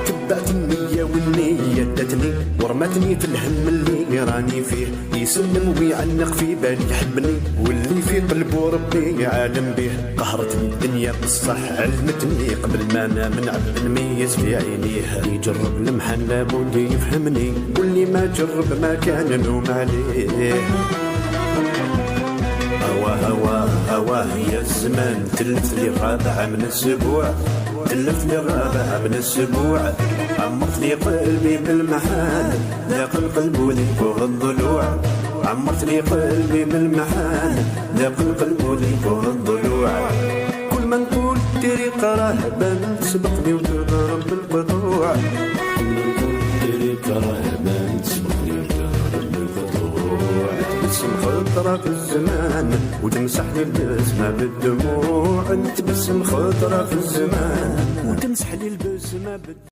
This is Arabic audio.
تبعت النية والنية داتني ورمتني في الهم اللي راني فيه، يسلم ويعنق في بالي يحبني واللي في قلبه ربي عالم به. قهرتني الدنيا بصح علمتني قبل ما انا من عبد نميز في عينيه. يجرب المحن لابد يفهمني واللي ما جرب ما كان نوم عليه. هواه يا الزمان تلف لي رابعة من السبوع، تلف لي رابعة من السبوع. عمرت لي قلبي بالمحال ذاق القلب لي فوق الضلوع، عمرت لي قلبي بالمحال ذاق القلب لي فوق الضلوع. كل ما نقول ديري قراهبة تسبقني وتضرب بالقطوع، كل ما نقول ديري قراهبة تسبقني وتضرب بالقطوع. تبسم خطرة في الزمان وتمسح لي البسمة بالدموع، تبسم خطرة في الزمان وتمسح لي البسمة بالدموع.